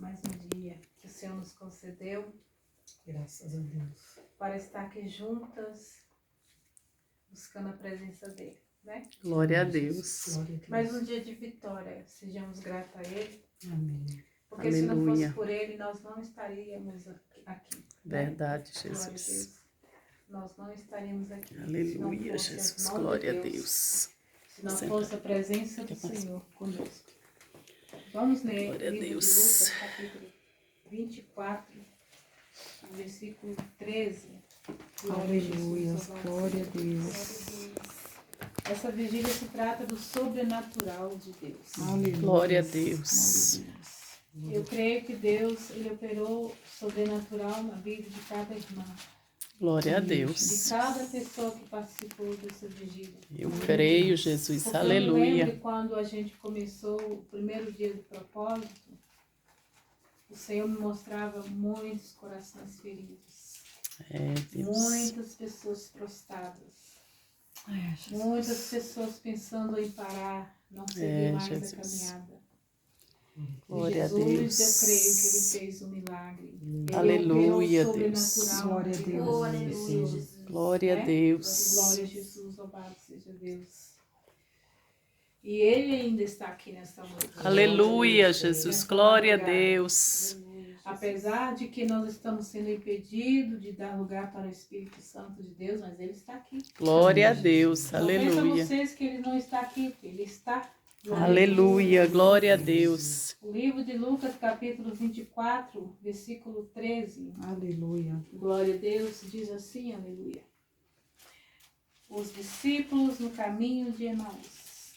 mais um dia que o Senhor nos concedeu. Graças a Deus. Para estar aqui juntas, buscando a presença dEle, né? Glória a Deus. Glória a Deus. Mais um dia de vitória, sejamos gratos a Ele. Amém. Porque se não Aleluia. fosse por Ele, nós não estaríamos aqui. Verdade, Glória a Jesus. Deus. Nós não estaríamos aqui. Aleluia, se não fosse as Jesus. mãos de Glória a Deus. Se não Senta. fosse a presença do Senhor conosco. Vamos ler Glória a o livro de Deus. Lucas, capítulo 24, versículo 13. Aleluia. Jesus, Glória a Deus. Glória a Deus. Essa vigília se trata do sobrenatural de Deus. Aleluia. Glória a Deus. Glória a Deus. Eu creio que Deus, Ele operou sobrenatural na vida de cada irmã, Glória a de Deus. cada pessoa que participou dessa vigília. Eu creio, Jesus. Porque eu me lembro Aleluia. quando a gente começou o primeiro dia do propósito, o Senhor me mostrava muitos corações feridos, É, Deus. muitas pessoas prostradas, Ai, Jesus. muitas pessoas pensando em parar, não seguir mais Jesus. a caminhada. Glória a Jesus, Deus. eu creio que Ele fez um milagre. Ele Aleluia, operou Deus. sobrenatural Glória a na vida Deus. das Aleluia, pessoas, Jesus. Glória a né? Deus. Glória a Jesus, louvado seja Deus. E Ele ainda está aqui nesta noite. Aleluia, Jesus. Nessa Glória a madrugada. Deus. Apesar de que nós estamos sendo impedidos de dar lugar para o Espírito Santo de Deus, mas Ele está aqui. Glória a Deus. Não pensa Aleluia. vocês que Ele não está aqui, Ele está. Aleluia. Glória a Deus. O livro de Lucas, capítulo 24, versículo 13. Aleluia. Glória a Deus, diz assim, aleluia. Os discípulos no caminho de Emaús.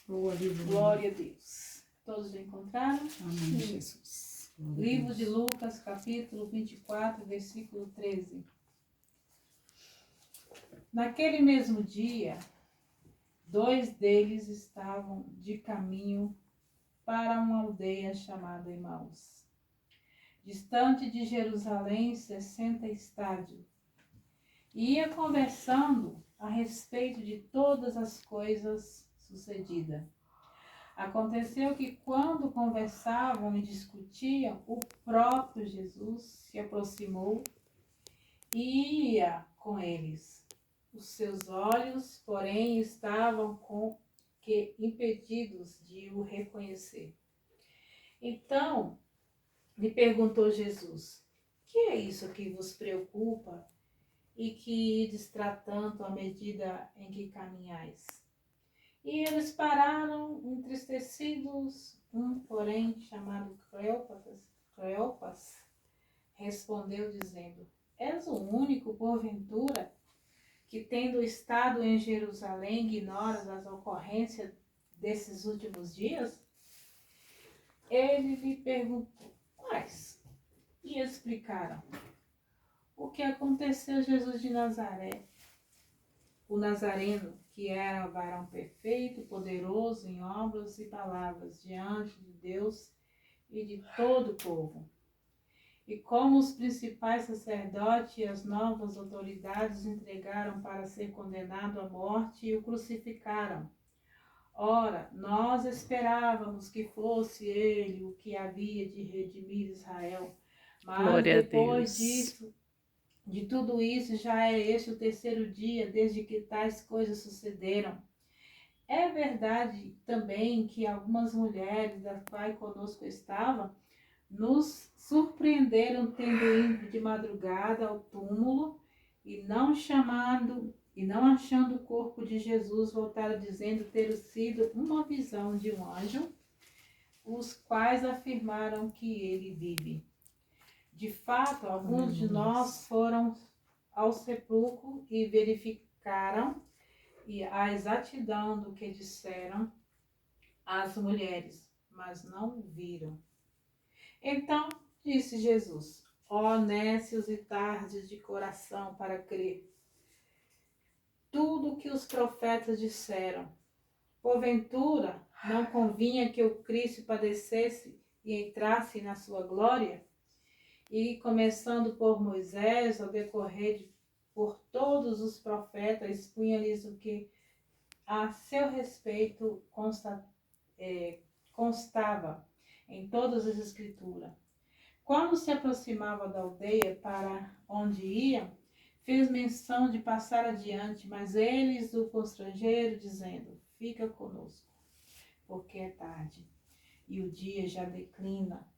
Oh, aleluia. Glória a Deus. Todos já encontraram? Amém, Jesus. Glória a Livro Deus. de Lucas, capítulo 24, versículo 13. Naquele mesmo dia, 2 deles estavam de caminho para uma aldeia chamada Emaús, distante de Jerusalém 60 estádios. E ia conversando a respeito de todas as coisas sucedidas. Aconteceu que quando conversavam e discutiam, o próprio Jesus se aproximou e ia com eles. Os seus olhos, porém, estavam impedidos de o reconhecer. Então, lhe perguntou Jesus: que é isso que vos preocupa e que ides tratando à medida em que caminhais? E eles pararam entristecidos. Porém, chamado Cleopas, respondeu dizendo: és o único, porventura, que tendo estado em Jerusalém, ignoras as ocorrências desses últimos dias? Ele lhe perguntou: quais? E explicaram o que aconteceu a Jesus de Nazaré, o Nazareno, que era varão perfeito, poderoso em obras e palavras diante de Deus e de todo o povo. E como os principais sacerdotes e as novas autoridades o entregaram para ser condenado à morte e o crucificaram. Ora, nós esperávamos que fosse ele o que havia de redimir Israel. Mas Glória a depois Deus. de tudo isso, já é este o 3º dia desde que tais coisas sucederam. É verdade também que algumas mulheres das quais conosco estavam, nos surpreenderam tendo ido de madrugada ao túmulo e não achando o corpo de Jesus, voltaram dizendo ter sido uma visão de um anjo, os quais afirmaram que ele vive. De fato, alguns de nós foram ao sepulcro e verificaram a exatidão do que disseram as mulheres, mas não viram. Então disse Jesus: ó nécios e tardes de coração para crer tudo o que os profetas disseram. Porventura, não convinha que o Cristo padecesse e entrasse na sua glória? E começando por Moisés, ao decorrer por todos os profetas, expunha-lhes o que a seu respeito constava em todas as escrituras. quando se aproximava da aldeia para onde iam, fez menção de passar adiante, mas eles o constrangeram, dizendo: fica conosco, porque é tarde, e o dia já declina.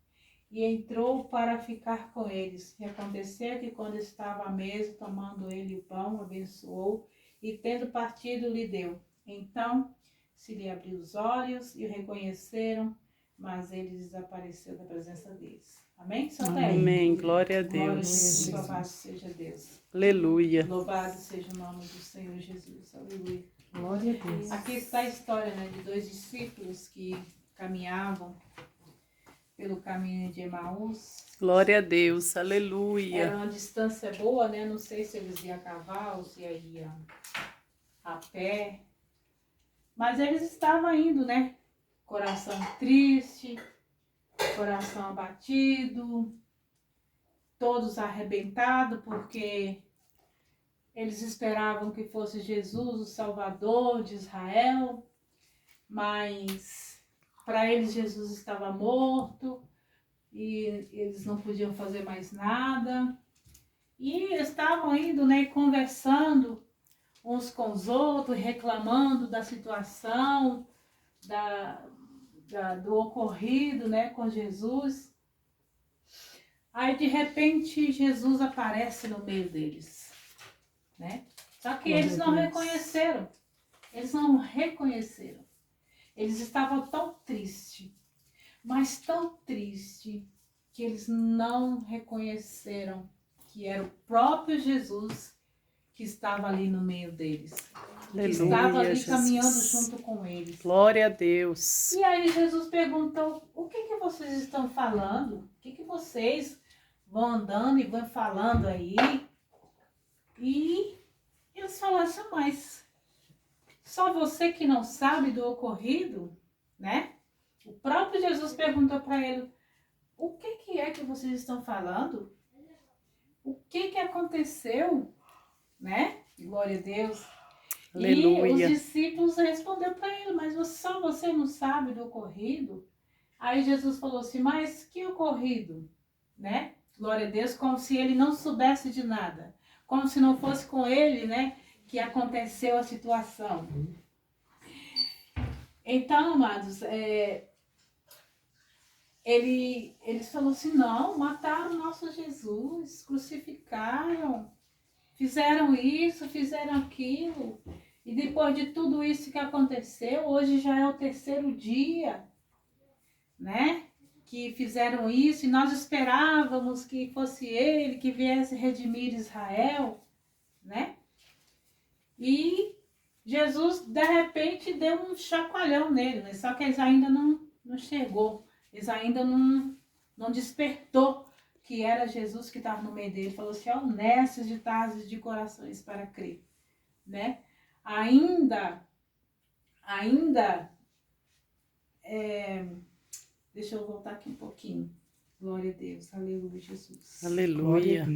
E entrou para ficar com eles. E aconteceu que, quando estava à mesa, tomando ele o pão, abençoou, e tendo partido, lhe deu. Então se lhe abriu os olhos e o reconheceram, mas ele desapareceu da presença deles. Amém? Amém. Glória a Glória a Deus. Jesus, louvado seja Deus. Aleluia. Louvado seja o nome do Senhor Jesus. Aleluia. Glória a Deus. Aqui está a história, né, de 2 discípulos que caminhavam pelo caminho de Emaús. Glória a Deus. Era Aleluia. uma distância boa, né? Não sei se eles iam a cavalo, se iam a pé. Mas eles estavam indo, né? Coração triste, coração abatido, todos arrebentados, porque eles esperavam que fosse Jesus, o Salvador de Israel, mas para eles Jesus estava morto e eles não podiam fazer mais nada. E estavam indo, né, conversando uns com os outros, reclamando da situação, do ocorrido, né, com Jesus. Aí, de repente, Jesus aparece no meio deles, né? Só que eles não reconheceram. Eles não reconheceram. Eles estavam tão tristes, mas tão tristes, que eles não reconheceram que era o próprio Jesus que estava ali no meio deles. Que estava ali Jesus. caminhando junto com eles. Glória a Deus. E aí Jesus perguntou: o que vocês estão falando? O que vocês vão andando e vão falando aí? E eles falaram assim: mas só você que não sabe do ocorrido, né? O próprio Jesus perguntou para ele: o que é que vocês estão falando? O que aconteceu? Né? Glória a Deus. Aleluia. E os discípulos responderam para ele: mas só você não sabe do ocorrido? Aí Jesus falou assim: mas que ocorrido? Né? Glória a Deus, como se ele não soubesse de nada. Como se não fosse com ele, né, que aconteceu a situação. Então, amados, eles falaram assim: não, mataram o nosso Jesus, crucificaram, fizeram isso, fizeram aquilo. E depois de tudo isso que aconteceu, hoje já é o 3º dia, né? Que fizeram isso, e nós esperávamos que fosse ele que viesse redimir Israel, né? E Jesus, de repente, deu um chacoalhão nele, né? Só que eles ainda não chegou, eles ainda não despertou que era Jesus que estava no meio dele. Falou assim: honestos de tardes de corações para crer, né? Ainda, deixa eu voltar aqui um pouquinho. Glória a Deus, aleluia, Jesus. Aleluia.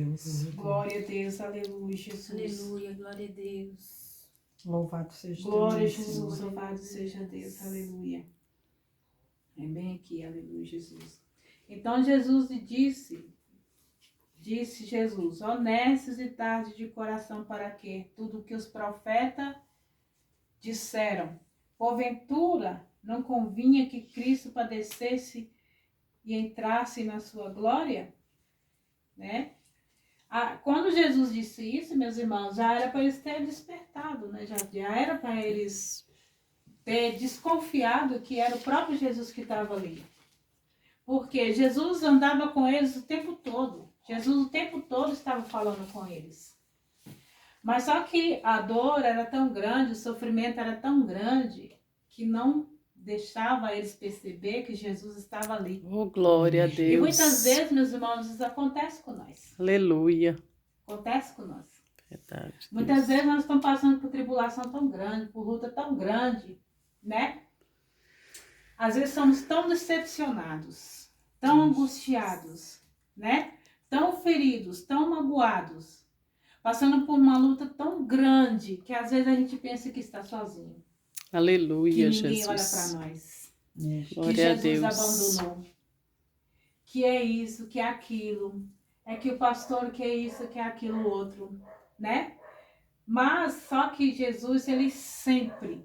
Glória a Deus, aleluia, Jesus. Aleluia, glória a Deus. Louvado seja Deus. Glória a Jesus, louvado seja Deus, aleluia. É bem aqui, aleluia, Jesus. Então Jesus disse Jesus: honestos e tarde de coração para quê? Tudo que os profetas disseram. Porventura, não convinha que Cristo padecesse e entrasse na sua glória? Né? Quando Jesus disse isso, meus irmãos, já era para eles terem despertado, né? Já era para eles ter desconfiado que era o próprio Jesus que estava ali. Porque Jesus andava com eles o tempo todo. Jesus o tempo todo estava falando com eles. Mas só que a dor era tão grande, o sofrimento era tão grande, que não deixava eles perceber que Jesus estava ali. Oh, glória a Deus. E muitas vezes, meus irmãos, isso acontece com nós. Aleluia. Acontece com nós. Verdade. Muitas vezes nós estamos passando por tribulação tão grande, por luta tão grande, né? Às vezes somos tão decepcionados, tão angustiados, né? Tão feridos, tão magoados, passando por uma luta tão grande que às vezes a gente pensa que está sozinho. Aleluia, Que ninguém olha Jesus. para nós. É. Que Glória a Jesus Deus. abandonou. que é isso, que é aquilo. É que o pastor quer isso, que é aquilo outro, né? Mas só que Jesus, ele sempre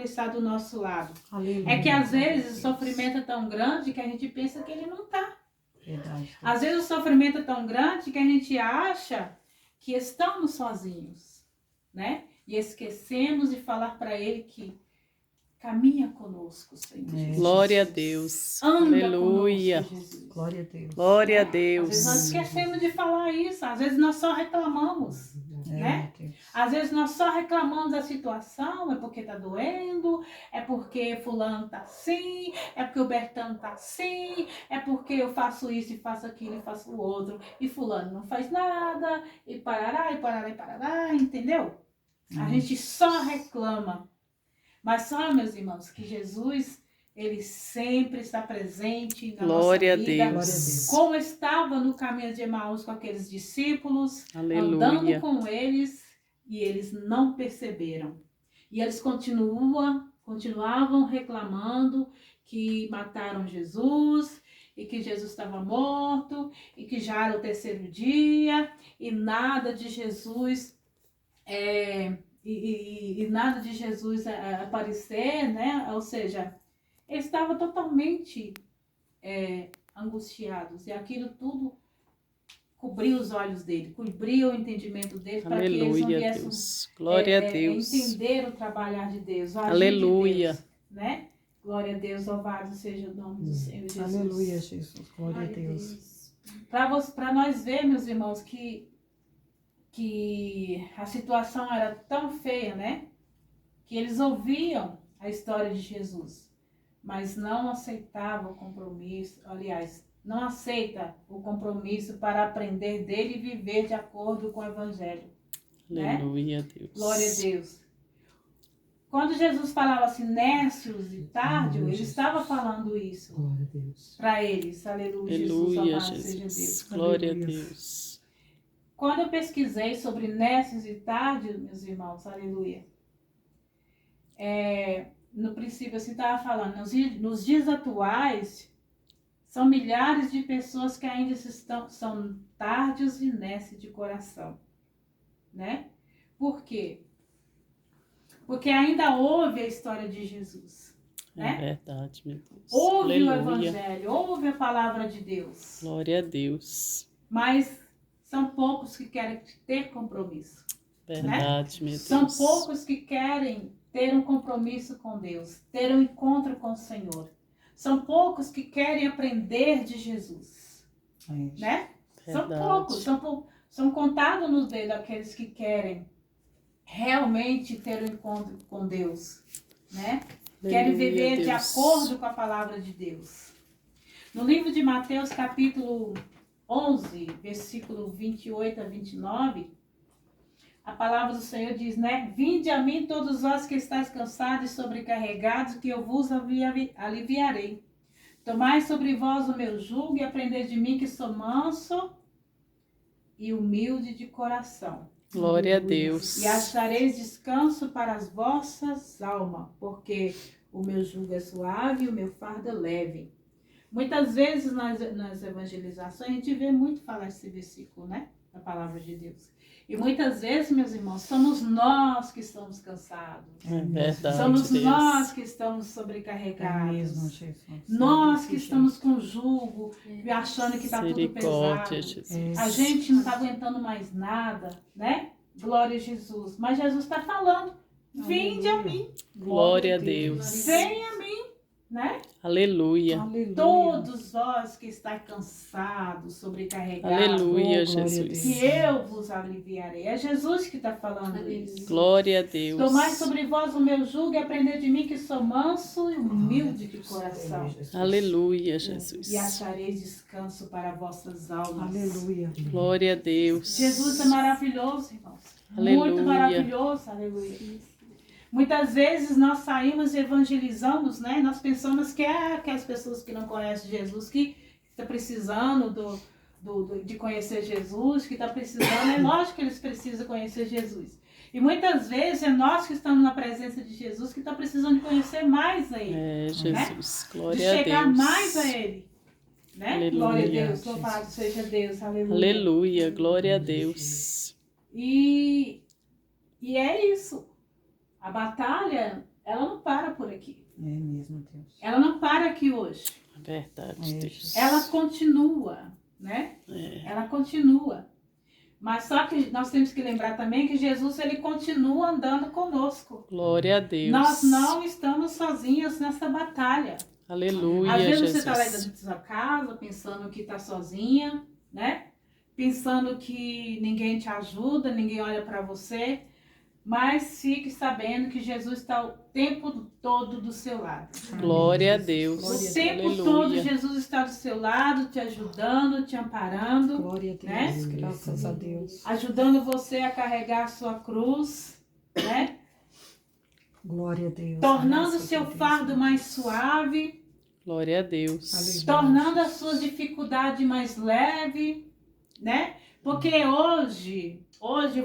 está do nosso lado. Aleluia. É que às vezes Deus. o sofrimento é tão grande que a gente pensa que ele não está. Verdade. Às vezes o sofrimento é tão grande que a gente acha que estamos sozinhos, né? E esquecemos de falar para ele que caminha conosco, Senhor Jesus. Glória a Deus. Anda Aleluia. conosco, Jesus. Glória a Deus. Glória a Às vezes nós Deus. esquecemos de falar isso, às vezes nós só reclamamos, né? Deus. Às vezes nós só reclamamos da situação, é porque tá doendo, é porque fulano tá assim, é porque o Bertano tá assim, é porque eu faço isso e faço aquilo e faço o outro, e fulano não faz nada, e parará, entendeu? A gente só reclama. Mas só, meus irmãos, que Jesus, ele sempre está presente na Glória a nossa vida. Deus. Glória a Deus. Como estava no caminho de Emaús com aqueles discípulos, andando Aleluia. com eles, e eles não perceberam. E eles continuavam reclamando que mataram Jesus, e que Jesus estava morto, e que já era o terceiro dia, e nada de Jesus nada de Jesus aparecer, né? Ou seja, eles estavam totalmente angustiados, e aquilo tudo cobriu os olhos dele, cobriu o entendimento dele, para que eles não Aleluia, viessem Deus. Glória a Deus. entender o trabalhar de Deus, o agir Aleluia. de Deus, né? Glória a Deus, louvado seja o nome do Senhor Jesus. Aleluia, Jesus. Glória a Glória a Deus. Deus. Para nós ver, meus irmãos, que a situação era tão feia, né? Que eles ouviam a história de Jesus, mas não aceitavam o compromisso, aliás, não aceita o compromisso para aprender dele e viver de acordo com o Evangelho. Né? Aleluia, Deus. Glória a Deus. Quando Jesus falava assim, nécios e tardio, ele estava falando isso Glória a Deus. para eles. Aleluia, Jesus, Aleluia, louvado seja Deus. Jesus. Glória a Aleluia. Deus. Quando eu pesquisei sobre nécios e tardios, meus irmãos, aleluia, no princípio assim estava falando, nos dias atuais, são milhares de pessoas que ainda são tardios e nécios de coração, né? Por quê? Porque ainda houve a história de Jesus, né? É verdade, meu Deus. Houve o Aleluia. Evangelho, houve a palavra de Deus, Glória a Deus. mas são poucos que querem ter compromisso. Verdade, meu Deus. São poucos que querem ter um compromisso com Deus, ter um encontro com o Senhor. São poucos que querem aprender de Jesus, né? São Verdade. poucos, são contados nos dedos aqueles que querem realmente ter um encontro com Deus, né? Querem Aleluia, viver de Deus. acordo com a palavra de Deus. No livro de Mateus, capítulo 11, versículo 28 a 29, a palavra do Senhor diz, né? Vinde a mim todos vós que estáis cansados e sobrecarregados, que eu vos aliviarei. Tomai sobre vós o meu jugo e aprendei de mim, que sou manso e humilde de coração. Glória a Deus. E achareis descanso para as vossas almas, porque o meu jugo é suave e o meu fardo é leve. Muitas vezes nas evangelizações a gente vê muito falar esse versículo, né? Da palavra de Deus. E muitas vezes, meus irmãos, somos nós que estamos cansados. É verdade, Somos Deus. nós que estamos É sobrecarregados. mesmo, Jesus. Nós que estamos com jugo, achando que está tudo Misericórdia, pesado. Jesus. A gente não está aguentando mais nada, né? Glória a Jesus. Mas Jesus está falando, vinde a mim, Glória a Deus. venha a mim, né? Aleluia. Aleluia. Todos vós que estáis cansados, sobrecarregados, Aleluia, Oh, glória a Jesus. que eu vos aliviarei. É Jesus que está falando Aleluia. isso. Glória a Deus. Tomai sobre vós o meu jugo e aprendei de mim, que sou manso e humilde de coração. Aleluia, Jesus. E achareis descanso para vossas almas. Aleluia. Glória a Deus. Jesus é maravilhoso, irmãos. Aleluia. Muito maravilhoso, aleluia. Muitas vezes nós saímos e evangelizamos, né? Nós pensamos que é aquelas pessoas que não conhecem Jesus, que está precisando de conhecer Jesus, que está precisando. É lógico que eles precisam conhecer Jesus. E muitas vezes é nós que estamos na presença de Jesus que está precisando de conhecer mais a Ele. É, Jesus. De Glória a chegar Deus. mais a Ele. né? Aleluia. Glória a Deus, louvado seja Deus, aleluia. Aleluia. Glória a Deus. E é isso. A batalha, ela não para por aqui. É mesmo, Deus. Ela não para aqui hoje. Verdade, É, Deus. Ela continua, né? Ela continua. Mas só que nós temos que lembrar também que Jesus, ele continua andando conosco. Glória a Deus. Nós não estamos sozinhos nessa batalha. Aleluia, Às vezes Jesus. você está lá dentro da sua casa, pensando que está sozinha, né? Pensando que ninguém te ajuda, ninguém olha para você. Mas fique sabendo que Jesus está o tempo todo do seu lado. Glória a Deus. O tempo Aleluia. todo Jesus está do seu lado, te ajudando, te amparando, Glória a Deus. né? Graças a Deus. Ajudando você a carregar a sua cruz, né? Glória a Deus. Tornando o Graças seu a Deus. fardo mais suave, Glória a Deus. Aleluia. tornando as suas dificuldades mais leve, né? Porque hoje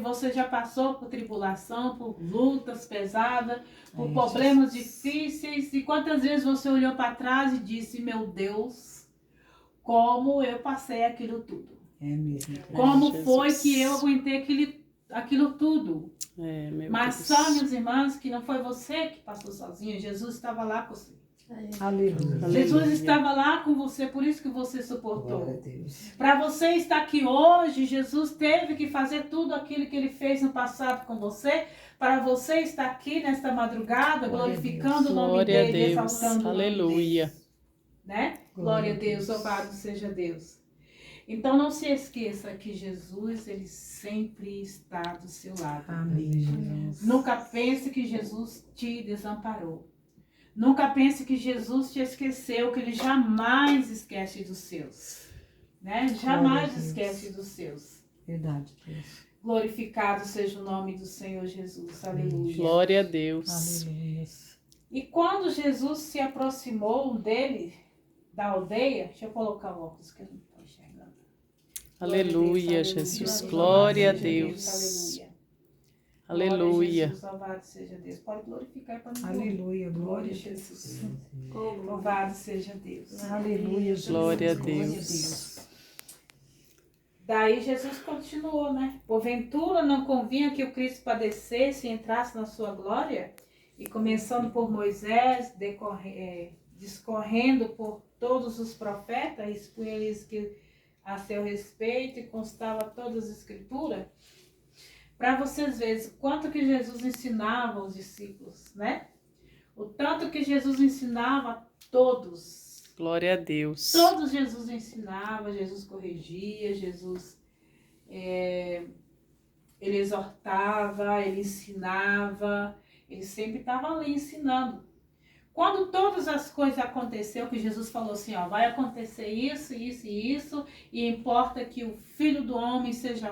você já passou por tribulação, por lutas pesadas, por problemas difíceis. E quantas vezes você olhou para trás e disse, meu Deus, como eu passei aquilo tudo? É mesmo, Deus. Como Jesus. foi que eu aguentei aquilo tudo? É, meu Mas Deus. só, meus irmãos, que não foi você que passou sozinho. Jesus estava lá com você. Aleluia. Jesus Aleluia. estava lá com você, por isso que você suportou. Glória a Deus. Para você estar aqui hoje, Jesus teve que fazer tudo aquilo que ele fez no passado com você, para você estar aqui nesta madrugada, Glória a glorificando o nome Glória a dele, Deus. exaltando o nome Aleluia. dele. Né? Glória Glória a a Deus, Deus. louvado seja Deus. Então não se esqueça que Jesus, ele sempre está do seu lado. Amém, Jesus. Nunca pense que Jesus te desamparou. Nunca pense que Jesus te esqueceu, que ele jamais esquece dos seus. Né? Jamais Glória a Deus. esquece dos seus. Verdade, Deus. Glorificado seja o nome do Senhor Jesus. Aleluia. Glória a Deus. Aleluia. E quando Jesus se aproximou dele, da aldeia, deixa eu colocar o óculos que eu não estou enxergando. Aleluia, Jesus. Glória a Deus. Aleluia. Aleluia. Jesus, louvado seja Deus. Pode glorificar para mim. Aleluia. Glória Glória a a Deus. Jesus. Louvado seja Deus. Aleluia, Jesus. Glória a Glória a Deus. Deus. Daí Jesus continuou, né? Porventura não convinha que o Cristo padecesse e entrasse na sua glória? E começando por Moisés, discorrendo por todos os profetas, expunha-lhes que a seu respeito e constava todas as escrituras. Para vocês verem o quanto que Jesus ensinava aos discípulos, né? O tanto que Jesus ensinava a todos. Glória a Deus. Todos Jesus ensinava, Jesus corrigia, Jesus ele exortava, ele ensinava, ele sempre estava ali ensinando. Quando todas as coisas aconteceram, que Jesus falou assim, ó, vai acontecer isso, isso e isso, e importa que o Filho do Homem seja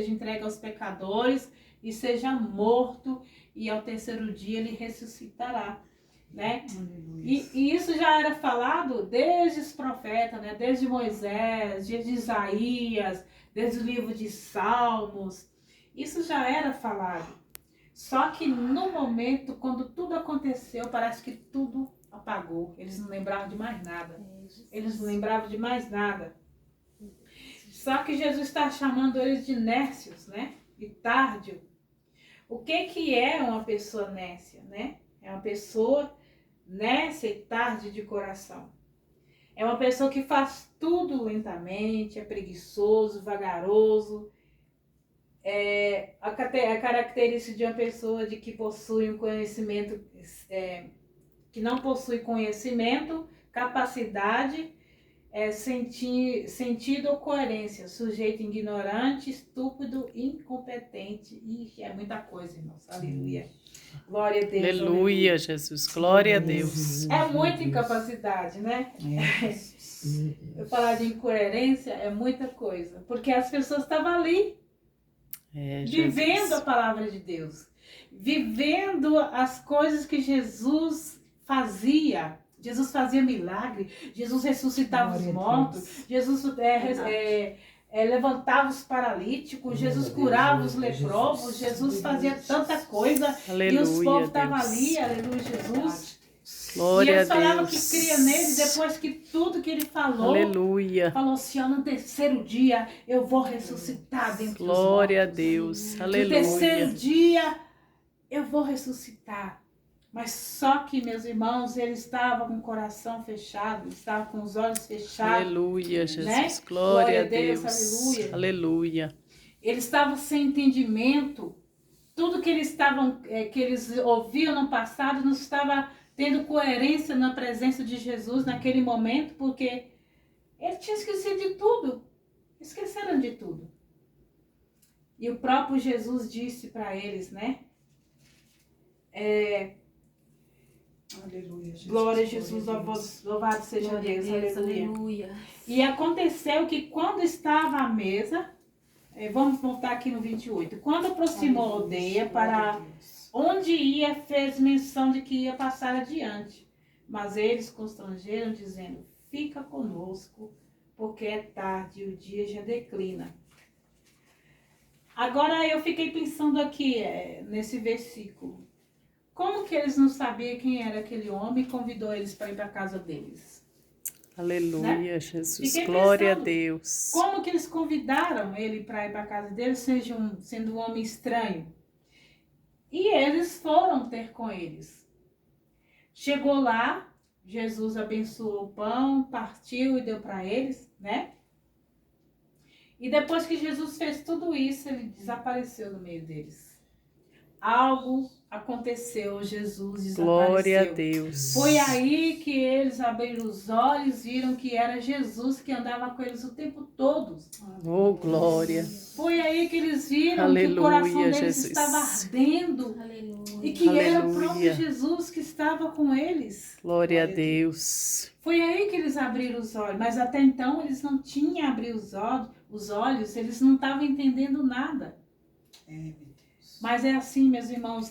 entregue aos pecadores e seja morto, e ao terceiro dia ele ressuscitará, né? E isso já era falado desde os profetas, né? Desde Moisés, desde Isaías, desde o livro de Salmos. Isso já era falado. Só que no momento, quando tudo aconteceu, parece que tudo apagou. Eles não lembravam de mais nada. Eles não lembravam de mais nada. Só que Jesus está chamando eles de nércios, né? De tárdio. O que é uma pessoa nércia, né? É uma pessoa nércia e tarde de coração. É uma pessoa que faz tudo lentamente, é preguiçoso, vagaroso. A característica de uma pessoa de que possui um conhecimento, que não possui conhecimento, capacidade, sentido ou coerência, sujeito ignorante, estúpido, incompetente. Ixi, é muita coisa, irmãos. Aleluia. Glória a Deus. Aleluia, Jesus. Glória a Deus. É muita incapacidade, né? Eu falar de incoerência é muita coisa. Porque as pessoas estavam ali, vivendo a palavra de Deus. Vivendo as coisas que Jesus fazia. Jesus fazia milagre. Jesus ressuscitava os mortos. Jesus levantava os paralíticos. Jesus curava os leprosos. Jesus fazia tanta coisa. Aleluia, E os povos estavam Deus. ali. Aleluia, Jesus. E Glória a eles falavam Deus. que cria nele, depois que tudo que ele falou, Aleluia. falou assim, ó, no terceiro dia eu vou ressuscitar dentre os Glória a mortos. Deus. No terceiro Aleluia. dia eu vou ressuscitar. Mas só que, meus irmãos, ele estava com o coração fechado, ele estava com os olhos fechados. Aleluia, Jesus. Né? Glória a Deus, Deus. aleluia. Aleluia. Ele estava sem entendimento. Tudo que eles ouviam no passado não estava tendo coerência na presença de Jesus naquele momento, porque ele tinha esquecido de tudo. Esqueceram de tudo. E o próprio Jesus disse para eles, né? Aleluia, Jesus. Glória a Jesus, louvado seja Glória a Deus, Deus, aleluia. aleluia. E aconteceu que quando estava à mesa, vamos voltar aqui no 28, quando aproximou a aldeia para onde ia, fez menção de que ia passar adiante. Mas eles constrangeram, dizendo, fica conosco, porque é tarde e o dia já declina. Agora eu fiquei pensando aqui, nesse versículo. Como que eles não sabiam quem era aquele homem e convidou eles para ir para a casa deles? Aleluia, Jesus. Fiquei Glória a pensando, Deus. Como que eles convidaram ele para ir para a casa deles, sendo um homem estranho? E eles foram ter com eles. Chegou lá, Jesus abençoou o pão, partiu e deu para eles, né? E depois que Jesus fez tudo isso, ele desapareceu no meio deles. Algo aconteceu, Jesus desapareceu. Glória a Deus. Foi aí que eles abriram os olhos, viram que era Jesus que andava com eles o tempo todo. Oh, glória. Foi aí que eles viram Aleluia, que o coração deles Jesus. estava ardendo Aleluia. e que era o Aleluia. próprio Jesus que estava com eles. Glória a Deus. Foi aí que eles abriram os olhos, mas até então eles não tinham abrido os olhos, eles não estavam entendendo nada. Mas é assim, meus irmãos,